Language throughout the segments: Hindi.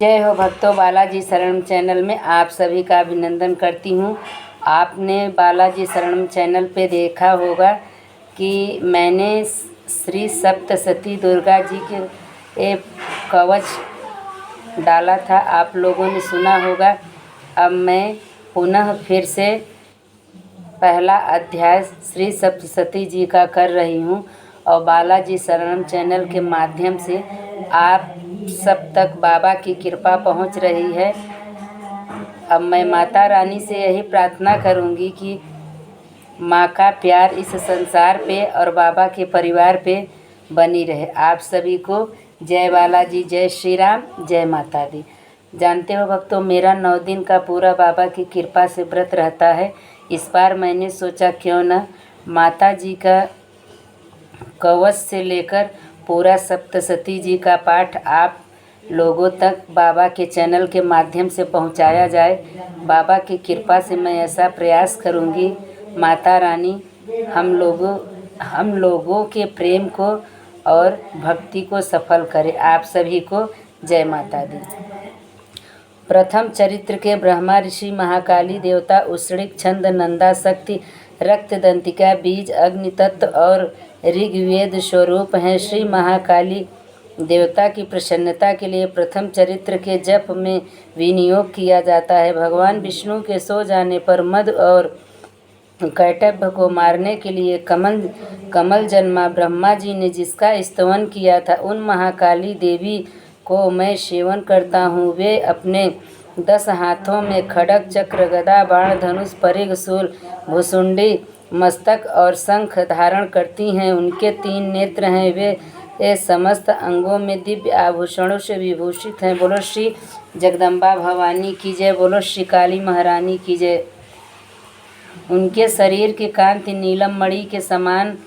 जय हो भक्तों, बालाजी शरणम चैनल में आप सभी का अभिनंदन करती हूँ। आपने बालाजी शरणम चैनल पे देखा होगा कि मैंने श्री सप्तशती दुर्गा जी के एक कवच डाला था, आप लोगों ने सुना होगा। अब मैं पुनः फिर से पहला अध्याय श्री सप्तशती जी का कर रही हूँ और बालाजी शरणम चैनल के माध्यम से आप सब तक बाबा की कृपा पहुँच रही है। अब मैं माता रानी से यही प्रार्थना करूँगी कि माँ का प्यार इस संसार पे और बाबा के परिवार पे बनी रहे। आप सभी को जय बालाजी, जय श्री राम, जय माता दी। जानते हो भक्तों, मेरा 9 दिन का पूरा बाबा की कृपा से व्रत रहता है। इस बार मैंने सोचा क्यों न माता जी का कवच से लेकर पूरा सप्तशती जी का पाठ आप लोगों तक बाबा के चैनल के माध्यम से पहुंचाया जाए। बाबा की कृपा से मैं ऐसा प्रयास करूंगी। माता रानी हम लोगों के प्रेम को और भक्ति को सफल करे। आप सभी को जय माता दी। प्रथम चरित्र के ब्रह्मा ऋषि, महाकाली देवता, उष्णिक छंद, नंदा शक्ति, रक्त दंतिका, बीज, अग्नि तत्व और ऋग्वेद स्वरूप हैं। श्री महाकाली देवता की प्रसन्नता के लिए प्रथम चरित्र के जप में विनियोग किया जाता है। भगवान विष्णु के सो जाने पर मद और कैटभ को मारने के लिए कमल जन्मा ब्रह्मा जी ने जिसका स्तवन किया था, उन महाकाली देवी को मैं सेवन करता हूँ। वे अपने 10 हाथों में खड्ग, चक्र, गदा, बाण, धनुष, परिघ, शूल, भुसुंडी, मस्तक और शंख धारण करती हैं। उनके 3 नेत्र हैं। वे समस्त अंगों में दिव्य आभूषणों से विभूषित हैं। बोलो श्री जगदम्बा भवानी की जय, बोलो श्री काली महारानी की जय। उनके शरीर की कांति नीलम मणि के समान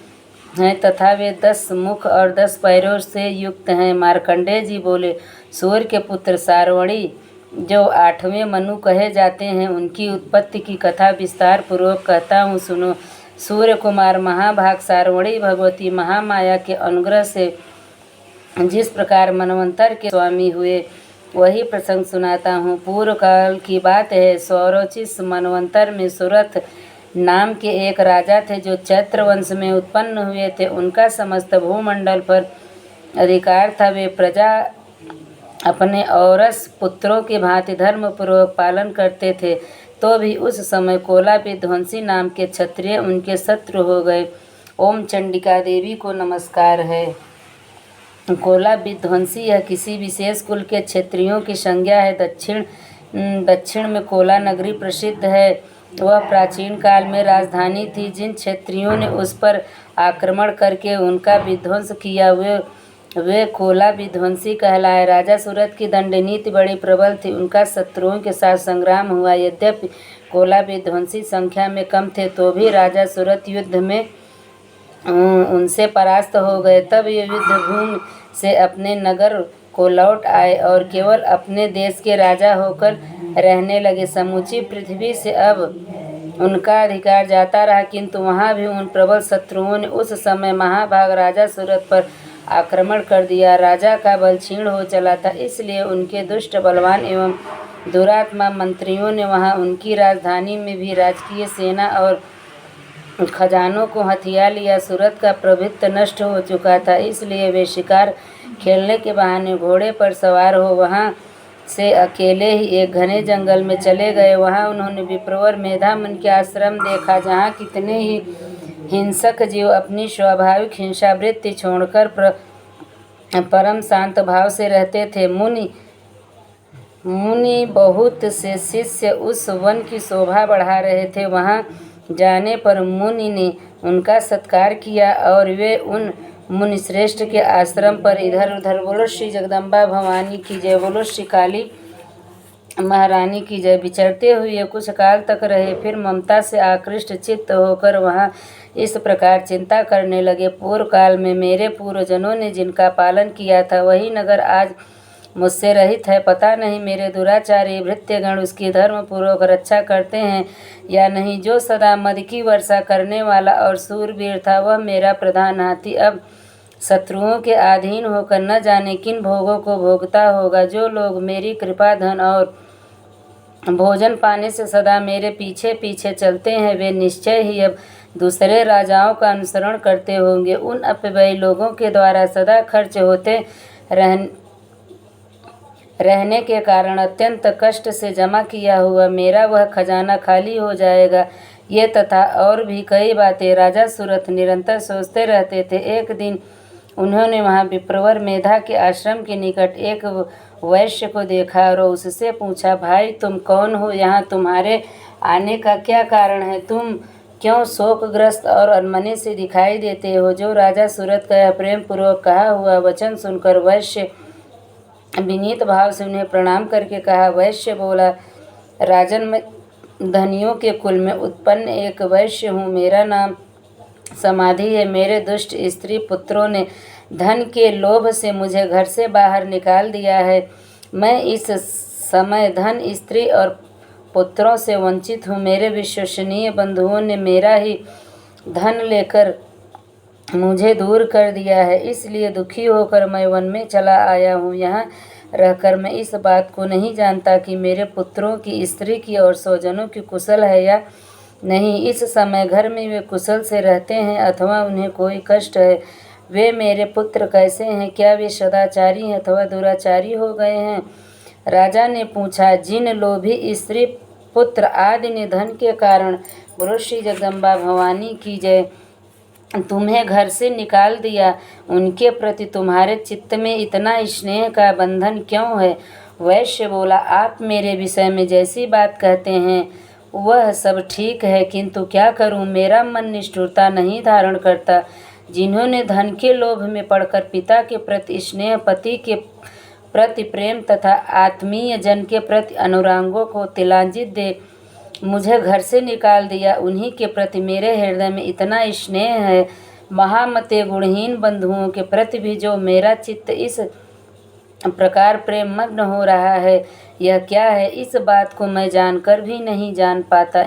हैं तथा वे 10 मुख और 10 पैरों से युक्त हैं। मार्कंडेय जी बोले, सूर्य के पुत्र सारवणी जो 8वें मनु कहे जाते हैं, उनकी उत्पत्ति की कथा विस्तार पूर्वक कहता हूँ, सुनो। सूर्य कुमार महाभाग सारवणी भगवती महामाया के अनुग्रह से जिस प्रकार मनवंतर के स्वामी हुए, वही प्रसंग सुनाता हूँ। पूर्व काल की बात है। सौरोचिस मनवंतर में सुरथ नाम के एक राजा थे जो चैत्र वंश में उत्पन्न हुए थे। उनका समस्त भूमंडल पर अधिकार था। वे प्रजा अपने औरस पुत्रों की भांति धर्मपूर्वक पालन करते थे। तो भी उस समय कोला विध्वंसी नाम के क्षत्रिय उनके शत्रु हो गए। ओम चंडिका देवी को नमस्कार है। कोला विध्वंसी यह किसी विशेष कुल के क्षत्रियों की संज्ञा है। दक्षिण में कोला नगरी प्रसिद्ध है। वह प्राचीन काल में राजधानी थी। जिन क्षत्रियों ने उस पर आक्रमण करके उनका विध्वंस किया, वे कोला विध्वंसी कहलाए। राजा सूरत की दंडनीति बड़ी प्रबल थी। उनका शत्रुओं के साथ संग्राम हुआ। यद्यपि कोला विध्वंसी संख्या में कम थे, तो भी राजा सूरत युद्ध में उनसे परास्त हो गए। तब ये युद्ध भूमि से अपने नगर को लौट आए और केवल अपने देश के राजा होकर रहने लगे। समूची पृथ्वी से अब उनका अधिकार जाता रहा, किंतु वहाँ भी उन प्रबल शत्रुओं ने उस समय महाभाग राजा सूरत पर आक्रमण कर दिया। राजा का बल क्षीण हो चला था, इसलिए उनके दुष्ट, बलवान एवं दुरात्मा मंत्रियों ने वहाँ उनकी राजधानी में भी राजकीय सेना और खजानों को हथिया लिया। सूरत का प्रभुत्व नष्ट हो चुका था, इसलिए वे शिकार खेलने के बहाने घोड़े पर सवार हो वहाँ से अकेले ही एक घने जंगल में चले गए। वहाँ उन्होंने विप्रवर मेधामन के आश्रम देखा, जहाँ कितने ही हिंसक जीव अपनी स्वाभाविक हिंसावृत्ति छोड़कर परम शांत भाव से रहते थे। मुनि बहुत से शिष्य उस वन की शोभा बढ़ा रहे थे। वहाँ जाने पर मुनि ने उनका सत्कार किया और वे उन मुनिश्रेष्ठ के आश्रम पर इधर उधर। बोलो श्री जगदम्बा भवानी की जय, बोलो श्री काली महारानी की जय। विचरते हुए कुछ काल तक रहे, फिर ममता से आकृष्ट चित्त होकर वहाँ इस प्रकार चिंता करने लगे, पूर्व काल में मेरे पूर्वजनों ने जिनका पालन किया था, वही नगर आज मुझसे रहित है। पता नहीं मेरे दुराचारी भृत्यगण उसकी धर्मपूर्वक रक्षा करते हैं या नहीं। जो सदा मद की वर्षा करने वाला और सूरवीर था, वह मेरा प्रधान हाथी अब शत्रुओं के अधीन होकर न जाने किन भोगों को भोगता होगा। जो लोग मेरी कृपा, धन और भोजन पाने से सदा मेरे पीछे पीछे चलते हैं, वे निश्चय ही अब दूसरे राजाओं का अनुसरण करते होंगे। उन अपव्ययी लोगों के द्वारा सदा खर्च होते रहने के कारण अत्यंत कष्ट से जमा किया हुआ मेरा वह खजाना खाली हो जाएगा। ये तथा और भी कई बातें राजा सुरथ निरंतर सोचते रहते थे। एक दिन उन्होंने वहाँ विप्रवर मेधा के आश्रम के निकट एक वैश्य को देखा और उससे पूछा, भाई तुम कौन हो? यहाँ तुम्हारे आने का क्या कारण है? तुम क्यों शोकग्रस्त और अनमने से दिखाई देते हो? जो राजा सुरथ का प्रेम पूर्वक कहा हुआ वचन सुनकर वैश्य विनीत भाव से उन्हें प्रणाम करके कहा। वैश्य बोला, राजन, मैं धनियों के कुल में उत्पन्न एक वैश्य हूँ। मेरा नाम समाधि है। मेरे दुष्ट स्त्री पुत्रों ने धन के लोभ से मुझे घर से बाहर निकाल दिया है। मैं इस समय धन, स्त्री और पुत्रों से वंचित हूँ। मेरे विश्वसनीय बंधुओं ने मेरा ही धन लेकर मुझे दूर कर दिया है, इसलिए दुखी होकर मैं वन में चला आया हूँ। यहाँ रहकर मैं इस बात को नहीं जानता कि मेरे पुत्रों की, स्त्री की और स्वजनों की कुशल है या नहीं। इस समय घर में वे कुशल से रहते हैं अथवा उन्हें कोई कष्ट है। वे मेरे पुत्र कैसे हैं? क्या वे सदाचारी हैं अथवा दुराचारी हो गए हैं? राजा ने पूछा, जिन लोभी स्त्री, पुत्र आदि ने धन के कारण बोलो श्री जगदम्बा भवानी की जय तुम्हें घर से निकाल दिया, उनके प्रति तुम्हारे चित्त में इतना स्नेह का बंधन क्यों है? वैश्य बोला, आप मेरे विषय में जैसी बात कहते हैं वह सब ठीक है, किंतु क्या करूं, मेरा मन निष्ठुरता नहीं धारण करता। जिन्होंने धन के लोभ में पड़कर पिता के प्रति स्नेह, पति के प्रति प्रेम तथा आत्मीय जन के प्रति अनुरागों को तिलांजित दे मुझे घर से निकाल दिया, उन्हीं के प्रति मेरे हृदय में इतना स्नेह है। महामते गुणहीन बंधुओं के प्रति भी जो मेरा चित्त इस प्रकार प्रेम मग्न हो रहा है, यह क्या है? इस बात को मैं जानकर भी नहीं जान पाता।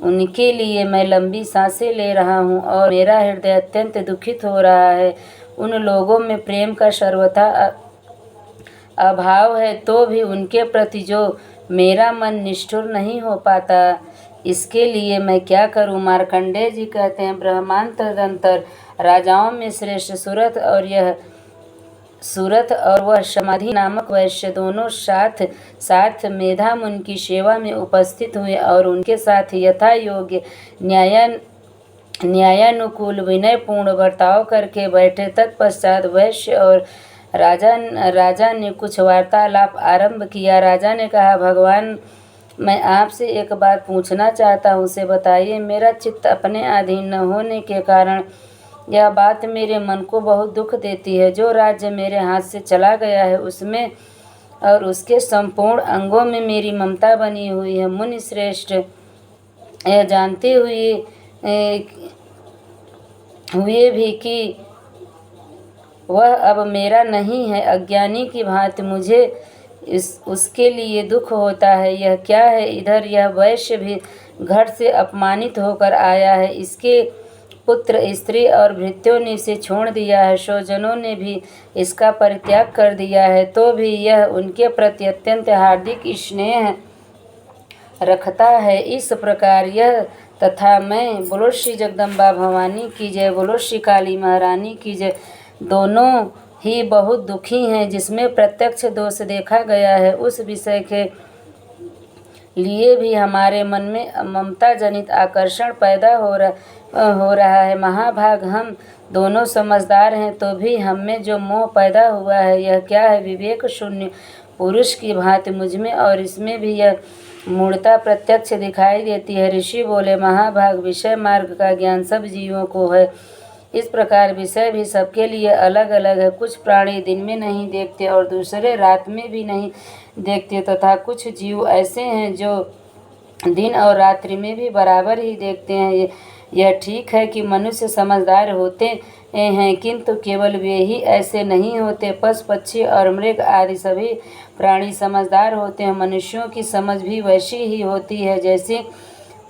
उनके लिए मैं लंबी सांसें ले रहा हूँ और मेरा हृदय अत्यंत दुखित हो रहा है। उन लोगों में प्रेम का सर्वथा अभाव है, तो भी उनके प्रति जो मेरा मन निष्ठुर नहीं हो पाता, इसके लिए मैं क्या करूं? मार्कंडेय जी कहते हैं, ब्रह्मांतर राजाओं में श्रेष्ठ सूरथ और वह समाधि नामक वैश्य दोनों साथ मेधा मुनि की सेवा में उपस्थित हुए और उनके साथ यथा योग्य न्यायानुकूल विनयपूर्ण बर्ताव करके बैठे। तत्पश्चात वैश्य और राजा ने कुछ वार्तालाप आरंभ किया। राजा ने कहा, भगवान, मैं आपसे एक बात पूछना चाहता हूँ, उसे बताइए। मेरा चित्त अपने अधीन न होने के कारण यह बात मेरे मन को बहुत दुख देती है। जो राज्य मेरे हाथ से चला गया है उसमें और उसके संपूर्ण अंगों में मेरी ममता बनी हुई है। मुनि श्रेष्ठ, यह जानते हुए भी कि वह अब मेरा नहीं है, अज्ञानी की भांति मुझे उसके लिए दुख होता है। यह क्या है? इधर यह वैश्य भी घर से अपमानित होकर आया है, इसके पुत्र, स्त्री और भृत्यों ने इसे छोड़ दिया है, स्वजनों ने भी इसका परित्याग कर दिया है, तो भी यह उनके प्रति अत्यंत हार्दिक स्नेह रखता है। इस प्रकार यह तथा मैं, बोलो श्री जगदम्बा भवानी की जय, बोलो श्री काली महारानी की जय, दोनों ही बहुत दुखी हैं। जिसमें प्रत्यक्ष दोष देखा गया है उस विषय के लिए भी हमारे मन में ममता जनित आकर्षण पैदा हो रहा है। महाभाग, हम दोनों समझदार हैं तो भी हम में जो मोह पैदा हुआ है, यह क्या है? विवेक शून्य पुरुष की भांति मुझमें और इसमें भी यह मूढ़ता प्रत्यक्ष दिखाई देती है। ऋषि बोले, महाभाग, विषय मार्ग का ज्ञान सब जीवों को है। इस प्रकार विषय भी सबके लिए अलग अलग है। कुछ प्राणी दिन में नहीं देखते और दूसरे रात में भी नहीं देखते, तथा कुछ जीव ऐसे हैं जो दिन और रात्रि में भी बराबर ही देखते हैं। यह ठीक है कि मनुष्य समझदार होते हैं, किंतु केवल वे ही ऐसे नहीं होते। पशु, पक्षी और मृग आदि सभी प्राणी समझदार होते हैं। मनुष्यों की समझ भी वैसी ही होती है जैसे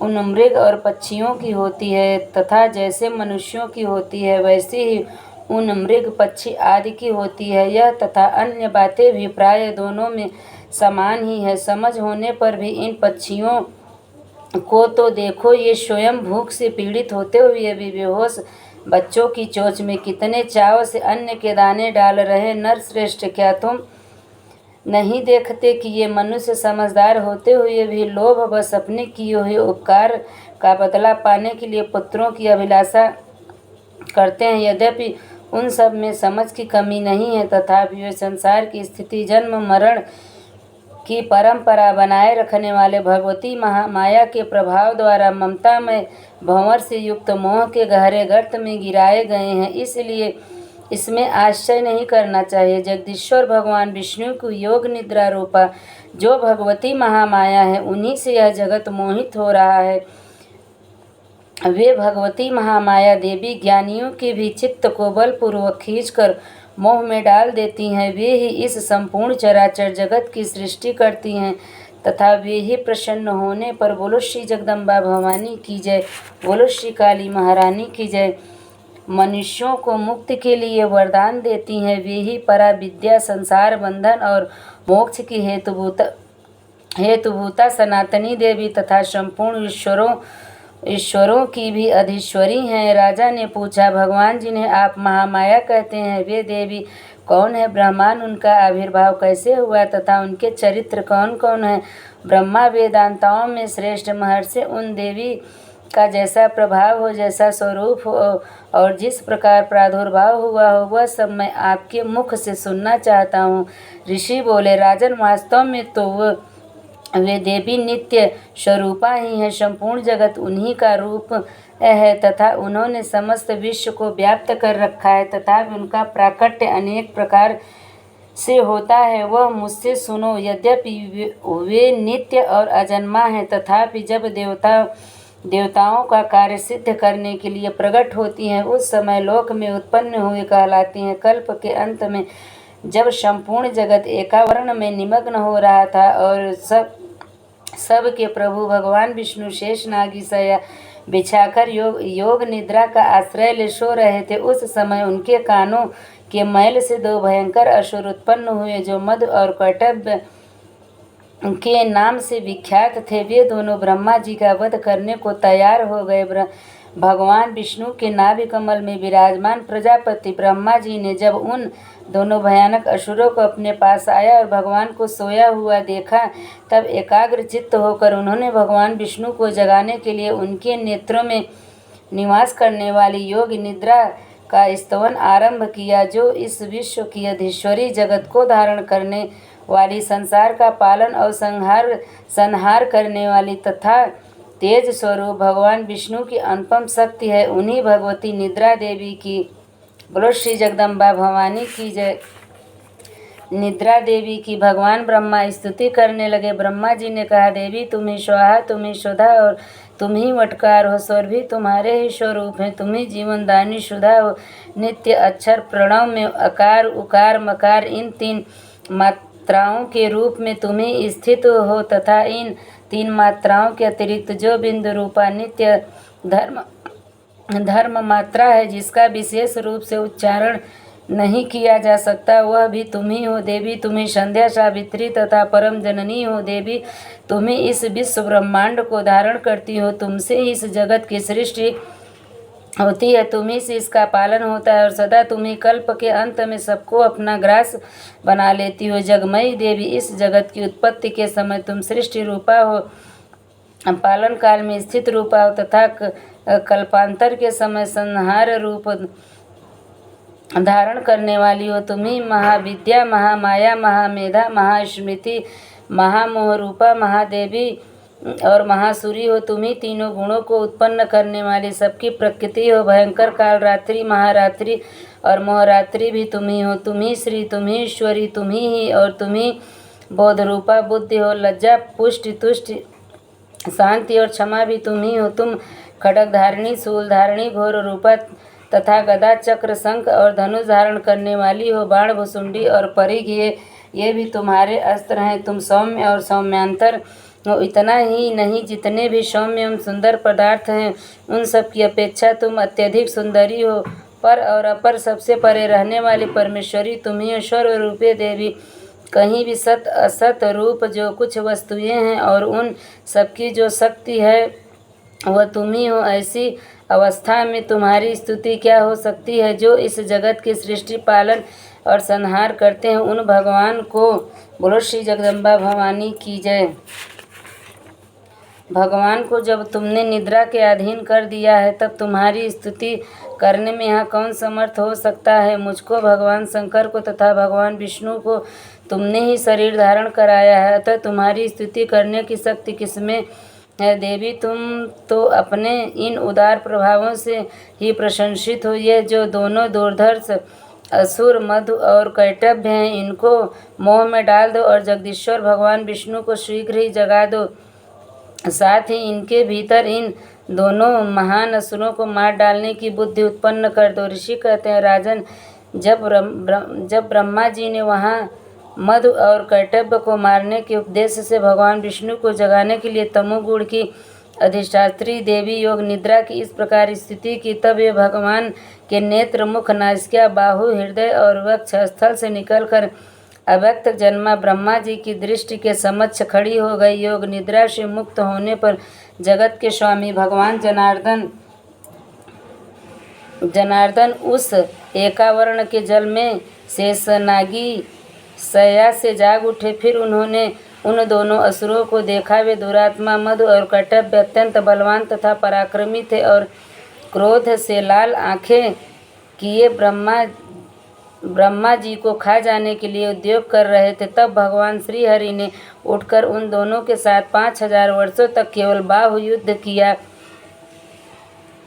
उन मृग और पक्षियों की होती है, तथा जैसे मनुष्यों की होती है वैसे ही उन मृग पक्षी आदि की होती है। यह तथा अन्य बातें भी प्राय दोनों में समान ही है। समझ होने पर भी इन पक्षियों को तो देखो, ये स्वयं भूख से पीड़ित होते हुए भी बेहोश बच्चों की चोंच में कितने चाव से अन्न के दाने डाल रहे। नरश्रेष्ठ, क्या तुम नहीं देखते कि ये मनुष्य समझदार होते हुए भी लोभ बस अपने किए हुए उपकार का बदला पाने के लिए पुत्रों की अभिलाषा करते हैं। यद्यपि उन सब में समझ की कमी नहीं है, तथापि वे संसार की स्थिति, जन्म मरण की परंपरा बनाए रखने वाले भगवती महामाया के प्रभाव द्वारा ममता में भंवर से युक्त मोह के गहरे गर्त में गिराए गए हैं। इसलिए इसमें आश्चर्य नहीं करना चाहिए। जगदीश्वर भगवान विष्णु की योग निद्रा रूपा जो भगवती महामाया है, उन्हीं से यह जगत मोहित हो रहा है। वे भगवती महामाया देवी ज्ञानियों के भी चित्त को बलपूर्वक खींचकर मोह में डाल देती हैं। वे ही इस संपूर्ण चराचर जगत की सृष्टि करती हैं तथा वे ही प्रसन्न होने पर बोलो श्री जगदम्बा भवानी की जय, बोलो श्री काली महारानी की जय, मनुष्यों को मुक्ति के लिए वरदान देती हैं। वे ही परा विद्या, संसार बंधन और मोक्ष की हेतुभूता सनातनी देवी तथा संपूर्ण ईश्वरों की भी अधीश्वरी हैं। राजा ने पूछा, भगवान जिन्हें आप महामाया कहते हैं, वे देवी कौन है? ब्रह्मांड उनका आविर्भाव कैसे हुआ तथा उनके चरित्र कौन कौन है? ब्रह्मा वेदांताओं में श्रेष्ठ महर्षि उन देवी का जैसा प्रभाव हो, जैसा स्वरूप हो और जिस प्रकार प्रादुर्भाव हुआ हो, वह सब मैं आपके मुख से सुनना चाहता हूँ। ऋषि बोले, राजन, वास्तव में तो वे देवी नित्य स्वरूपा ही हैं। संपूर्ण जगत उन्हीं का रूप है तथा उन्होंने समस्त विश्व को व्याप्त कर रखा है तथा उनका प्राकट्य अनेक प्रकार से होता है। वह मुझसे सुनो। यद्यपि वे नित्य और अजन्मा हैं, तथापि जब देवताओं का कार्य सिद्ध करने के लिए प्रकट होती हैं, उस समय लोक में उत्पन्न हुए कहलाती हैं। कल्प के अंत में जब संपूर्ण जगत एकावरण में निमग्न हो रहा था और सब के प्रभु भगवान विष्णु शेष नागी सया बिछाकर योग निद्रा का आश्रय ले सो रहे थे, उस समय उनके कानों के मैल से दो भयंकर असुर उत्पन्न हुए जो मधु और कर्तव्य के नाम से विख्यात थे। वे दोनों ब्रह्मा जी का वध करने को तैयार हो गए। भगवान विष्णु के नाभि कमल में विराजमान प्रजापति ब्रह्मा जी ने जब उन दोनों भयानक असुरों को अपने पास आया और भगवान को सोया हुआ देखा, तब एकाग्र चित्त होकर उन्होंने भगवान विष्णु को जगाने के लिए उनके नेत्रों में निवास करने वाली योग निद्रा का स्तवन आरंभ किया, जो इस विश्व की अधीश्वरी, जगत को धारण करने वाली, संसार का पालन और संहार करने वाली तथा तेज स्वरूप भगवान विष्णु की अनुपम शक्ति है। उन्हीं भगवती निद्रा देवी की बोलो श्री जगदम्बा भवानी की जय। निद्रा देवी की भगवान ब्रह्मा स्तुति करने लगे। ब्रह्मा जी ने कहा, देवी तुम ही स्वाहा, तुम ही सुधा और तुम ही वटकार हो। स्वर भी तुम्हारे ही स्वरूप हैं। तुम ही जीवनदानी सुधा हो। नित्य अक्षर प्रणव में अकार उकार मकार इन तीन मात्राओं के रूप में तुम ही स्थित हो तथा इन तीन मात्राओं के अतिरिक्त जो बिंदु रूपा नित्य धर्म मात्रा है, जिसका विशेष रूप से उच्चारण नहीं किया जा सकता, वह भी तुम ही हो। देवी तुम ही संध्या, सावित्री तथा परम जननी हो। देवी तुम ही इस विश्व ब्रह्मांड को धारण करती हो। तुमसे ही इस जगत की सृष्टि होती है, तुम ही से इसका पालन होता है और सदा तुम ही कल्प के अंत में सबको अपना ग्रास बना लेती हो। जगमयी देवी, इस जगत की उत्पत्ति के समय तुम सृष्टि रूपा हो, पालन काल में स्थित रूपा हो तथा कल्पांतर के समय संहार रूप धारण करने वाली हो। तुम ही महाविद्या, महामाया, महामेधा, महास्मृति, महामोह रूपा, महादेवी और महासुरी हो। तुम ही तीनों गुणों को उत्पन्न करने वाली सबकी प्रकृति हो। भयंकर काल रात्रि, महारात्रि और मोहरात्रि भी तुम ही हो। तुम ही श्री, तुम ही ईश्वरी, तुम ही और तुम ही बोध रूपा बुद्धि हो। लज्जा, पुष्टि, तुष्टि, शांति और क्षमा भी तुम ही हो। तुम खड्ग धारिणी, शूल धारिणी, घोर रूपा तथा गदा, चक्र, शंख और धनुष धारण करने वाली हो। बाण, भुसुंडी और परिघ ये भी तुम्हारे अस्त्र हैं। तुम सौम्य और सौम्यांतर हो। इतना ही नहीं, जितने भी सौम्य एवं सुंदर पदार्थ हैं, उन सब की अपेक्षा तुम अत्यधिक सुंदरी हो। पर और अपर सबसे परे रहने वाली परमेश्वरी तुम ही हो। सर्व रूपे देवी, कहीं भी सत असत रूप जो कुछ वस्तुएं हैं और उन सबकी जो शक्ति है वह तुम ही हो। ऐसी अवस्था में तुम्हारी स्तुति क्या हो सकती है। जो इस जगत की सृष्टि पालन और संहार करते हैं उन भगवान को बोलो श्री जगदम्बा भवानी की जय। भगवान को जब तुमने निद्रा के अधीन कर दिया है तब तुम्हारी स्तुति करने में यहाँ कौन समर्थ हो सकता है। मुझको भगवान शंकर को तथा भगवान विष्णु को तुमने ही शरीर धारण कराया है, अतः तुम्हारी स्तुति करने की शक्ति किसमें है। देवी तुम तो अपने इन उदार प्रभावों से ही प्रशंसित हो। ये जो दोनों दुर्धर्ष असुर मधु और कैटभ हैं इनको मोह में डाल दो और जगदीश्वर भगवान विष्णु को शीघ्र ही जगा दो। साथ ही इनके भीतर इन दोनों महान असुरों को मार डालने की बुद्धि उत्पन्न कर दो। ऋषि कहते हैं राजन, जब ब्रह्मा जी ने वहाँ मधु और कैटभ को मारने के उद्देश्य से भगवान विष्णु को जगाने के लिए तमोगुण की अधिष्ठात्री देवी योग निद्रा की इस प्रकार स्थिति की, तब ये भगवान के नेत्र मुख नासिका बाहु हृदय और वक्ष स्थल से निकलकर अव्यक्त जन्मा ब्रह्मा जी की दृष्टि के समक्ष खड़ी हो गई। योग निद्रा से मुक्त होने पर जगत के स्वामी भगवान जनार्दन उस एकावर्ण के जल में शेषनागी शैया से जाग उठे। फिर उन्होंने उन दोनों असुरों को देखा। वे दुरात्मा मधु और कैटभ अत्यंत बलवान तथा पराक्रमी थे और क्रोध से लाल आंखें किए ब्रह्मा जी को खा जाने के लिए उद्योग कर रहे थे। तब भगवान श्री हरि ने उठकर उन दोनों के साथ 5000 वर्षों तक केवल बाहु युद्ध किया।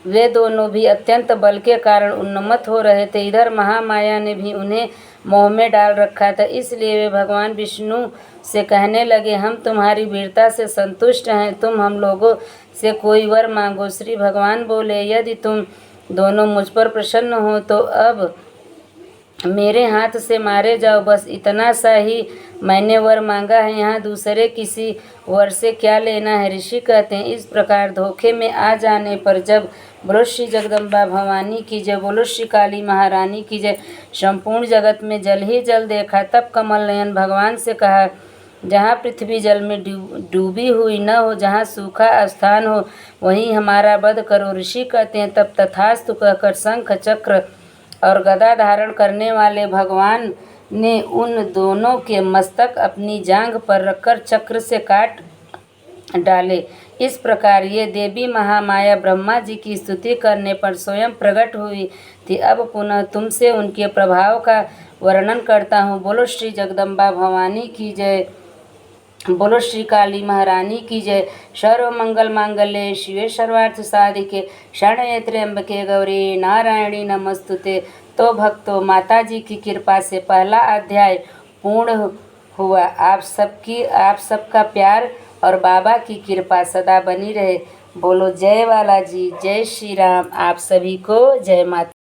वे दोनों भी अत्यंत बल के कारण उन्मत्त हो रहे थे। इधर महामाया ने भी उन्हें मोह में डाल रखा था, इसलिए वे भगवान विष्णु से कहने लगे, हम तुम्हारी वीरता से संतुष्ट हैं, तुम हम लोगों से कोई वर मांगो। श्री भगवान बोले, यदि तुम दोनों मुझ पर प्रसन्न हो तो अब मेरे हाथ से मारे जाओ, बस इतना सा ही मैंने वर मांगा है, यहाँ दूसरे किसी वर से क्या लेना है। ऋषि कहते हैं, इस प्रकार धोखे में आ जाने पर जब बोलो श्री जगदम्बा भवानी की जय, बोलो श्री काली महारानी की जय, संपूर्ण जगत में जल ही जल देखा। तब कमल नयन भगवान से कहा, जहाँ पृथ्वी जल में डूबी हुई न हो, जहाँ सूखा स्थान हो, वहीं हमारा वध करो। ऋषि कहते हैं, तब तथास्तु कहकर शंख चक्र और गदा धारण करने वाले भगवान ने उन दोनों के मस्तक अपनी जांघ पर रखकर चक्र से काट डाले। इस प्रकार ये देवी महामाया ब्रह्मा जी की स्तुति करने पर स्वयं प्रकट हुई थी। अब पुनः तुमसे उनके प्रभाव का वर्णन करता हूँ। बोलो श्री जगदम्बा भवानी की जय, बोलो श्री काली महारानी की जय। सर्व मंगल मांगल्ये शिवे सर्वार्थ साधिके शरण्ये त्र्यंबके गौरी नारायणी नमस्तुते। तो भक्तों, माता जी की कृपा से पहला अध्याय पूर्ण हुआ। आप सबका प्यार और बाबा की कृपा सदा बनी रहे। बोलो जय बालाजी, जय श्री राम। आप सभी को जय माता।